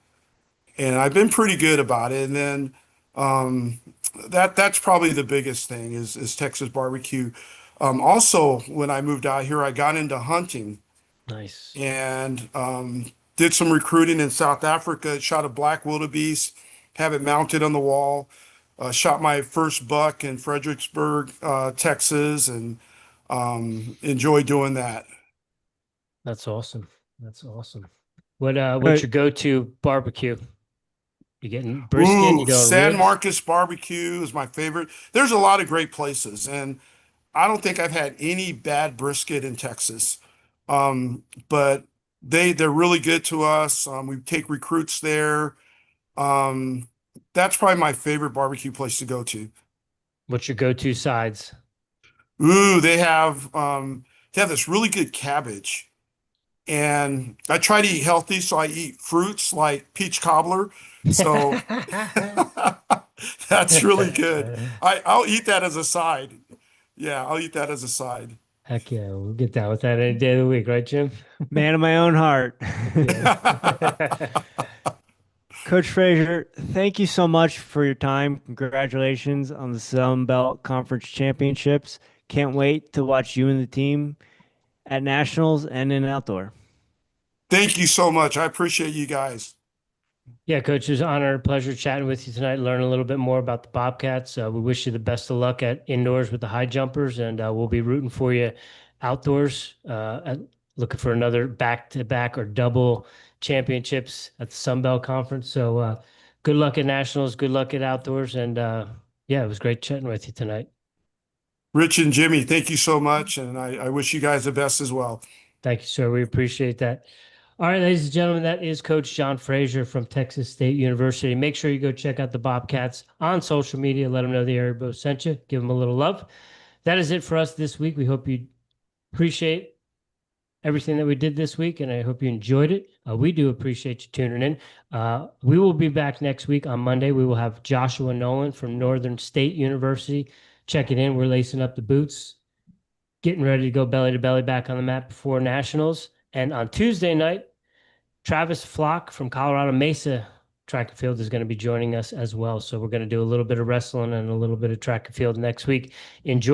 And I've been pretty good about it. And then um, that's probably the biggest thing is Texas barbecue. Also, when I moved out here, I got into hunting Nice. and did some recruiting in South Africa. Shot a black wildebeest, have it mounted on the wall. Shot my first buck in Fredericksburg, Texas, and enjoy doing that. That's awesome. That's awesome. What's your go-to barbecue? You getting brisket? You Ooh, going San ribs? Marcos barbecue is my favorite. There's a lot of great places, and I don't think I've had any bad brisket in Texas. But they're really good to us. We take recruits there. Um, that's probably my favorite barbecue place to go to. What's your go-to sides? Ooh, they have this really good cabbage. And I try to eat healthy, so I eat fruits like peach cobbler. So that's really good. I'll eat that as a side. Yeah, I'll eat that as a side. Heck yeah, we'll get down with that any day of the week, right, Jim? Man of my own heart. Yeah. Coach Frazier, thank you so much for your time. Congratulations on the Sun Belt Conference Championships. Can't wait to watch you and the team at nationals and in outdoor. Thank you so much. I appreciate you guys. Yeah, Coach, it was an honor and pleasure chatting with you tonight, learn a little bit more about the Bobcats. We wish you the best of luck at indoors with the high jumpers, and we'll be rooting for you outdoors, looking for another back-to-back or double championships at the Sun Belt Conference. So good luck at nationals, good luck at outdoors, and yeah, it was great chatting with you tonight. Rich and Jimmy, thank you so much, and I wish you guys the best as well. Thank you, sir. We appreciate that. All right, ladies and gentlemen, that is Coach John Frazier from Texas State University. Make sure you go check out the Bobcats on social media. Let them know the Airey Bros sent you. Give them a little love. That is it for us this week. We hope you appreciate everything that we did this week, and I hope you enjoyed it. We do appreciate you tuning in. We will be back next week on Monday. We will have Joshua Nolan from Northern State University checking in. We're lacing up the boots, getting ready to go belly to belly back on the mat before nationals. And on Tuesday night, Travis Flock from Colorado Mesa Track and Field is going to be joining us as well. So we're going to do a little bit of wrestling and a little bit of track and field next week. Enjoy.